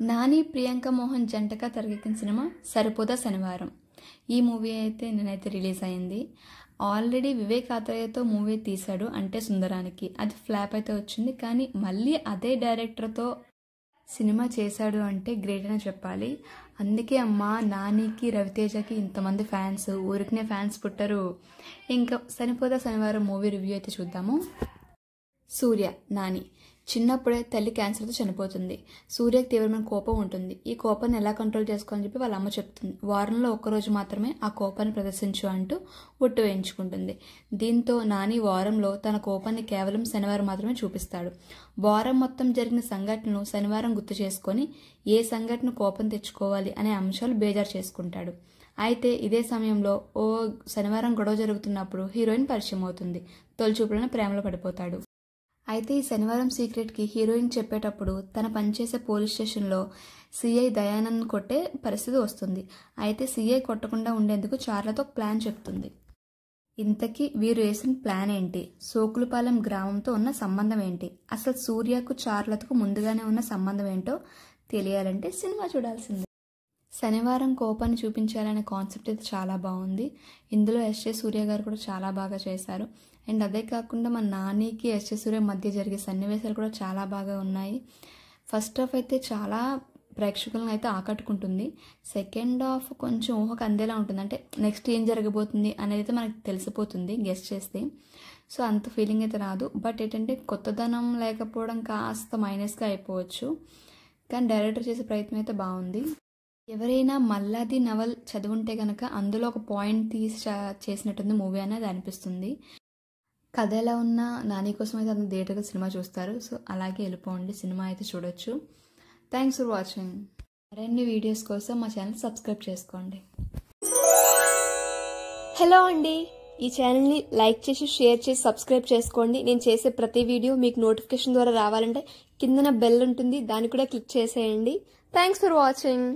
నాని ప్రియాంక మోహన్ జంటగా తెరకెక్కిన సినిమా సరిపోదా శనివారం. ఈ మూవీ అయితే నేనైతే రిలీజ్ అయింది. ఆల్రెడీ వివేక్ ఆత్రేయతో మూవీ తీశాడు అంటే సుందరానికి, అది ఫ్లాప్ అయితే వచ్చింది. కానీ మళ్ళీ అదే డైరెక్టర్తో సినిమా చేశాడు అంటే గ్రేట్ అని చెప్పాలి. అందుకే అమ్మా నానికి రవితేజకి ఇంతమంది ఫ్యాన్స్, ఊరికనే ఫ్యాన్స్ పుట్టరు. ఇంకా సరిపోదా శనివారం మూవీ రివ్యూ అయితే చూద్దాము. సూర్య నాని చిన్నప్పుడే తల్లి క్యాన్సర్తో చనిపోతుంది. సూర్యకి తీవ్రమైన కోపం ఉంటుంది. ఈ కోపాన్ని ఎలా కంట్రోల్ చేసుకోవాలని చెప్పి వాళ్ళ అమ్మ చెప్తుంది. వారంలో ఒక్కరోజు మాత్రమే ఆ కోపాన్ని ప్రదర్శించు అంటూ ఒట్టు వేయించుకుంటుంది. దీంతో నాని వారంలో తన కోపాన్ని కేవలం శనివారం మాత్రమే చూపిస్తాడు. వారం మొత్తం జరిగిన సంఘటనను శనివారం గుర్తు చేసుకొని ఏ సంఘటన కోపం తెచ్చుకోవాలి అనే అంశాలు బేజారు చేసుకుంటాడు. అయితే ఇదే సమయంలో ఓ శనివారం గొడవ జరుగుతున్నప్పుడు హీరోయిన్ పరిచయం అవుతుంది. తొలిచూపులోనే ప్రేమలో పడిపోతాడు. అయితే ఈ శనివారం సీక్రెట్కి హీరోయిన్ చెప్పేటప్పుడు తన పనిచేసే పోలీస్ స్టేషన్లో సిఐ దయానంద్ కొట్టే పరిస్థితి వస్తుంది. అయితే సిఐ కొట్టకుండా ఉండేందుకు చార్లతో ప్లాన్ చెప్తుంది. ఇంతకీ వీరు వేసిన ప్లాన్ ఏంటి? సోకులపాలెం గ్రామంతో ఉన్న సంబంధం ఏంటి? అసలు సూర్యకు చార్లతకు ముందుగానే ఉన్న సంబంధం ఏంటో తెలియాలంటే సినిమా చూడాల్సిందే. శనివారం కోపాన్ని చూపించాలనే కాన్సెప్ట్ అయితే చాలా బాగుంది. ఇందులో ఎస్జే సూర్య గారు కూడా చాలా బాగా చేశారు. అండ్ అదే కాకుండా మన నానికి ఎస్జే సూర్య మధ్య జరిగే సన్నివేశాలు కూడా చాలా బాగా ఉన్నాయి. ఫస్ట్ హాఫ్ అయితే చాలా ప్రేక్షకులను అయితే ఆకట్టుకుంటుంది. సెకండ్ హాఫ్ కొంచెం ఊహకు అందేలా ఉంటుంది. అంటే నెక్స్ట్ ఏం జరగబోతుంది అనేది అయితే మనకు తెలిసిపోతుంది గెస్ట్ చేస్తే. సో అంత ఫీలింగ్ అయితే రాదు. బట్ ఏంటంటే కొత్తదనం లేకపోవడం కాస్త మైనస్గా అయిపోవచ్చు. కానీ డైరెక్టర్ చేసే ప్రయత్నం అయితే బాగుంది. ఎవరైనా మల్లాది నవల్ చదువుంటే కనుక అందులో ఒక పాయింట్ తీసి చేసినట్టుంది మూవీ అనేది అనిపిస్తుంది. కథ ఎలా ఉన్నా నాని కోసం అయితే అందరూ థియేటర్గా సినిమా చూస్తారు. సో అలాగే వెళ్ళిపోండి, సినిమా అయితే చూడొచ్చు. Thanks for watching. మరిన్ని వీడియోస్ కోసం మా ఛానల్ సబ్స్క్రైబ్ చేసుకోండి. హలో అండి, ఈ ఛానల్ని లైక్ చేసి షేర్ చేసి సబ్స్క్రైబ్ చేసుకోండి. నేను చేసే ప్రతి వీడియో మీకు నోటిఫికేషన్ ద్వారా రావాలంటే కిందన బెల్ ఉంటుంది, దాన్ని కూడా క్లిక్ చేసేయండి. Thanks for watching.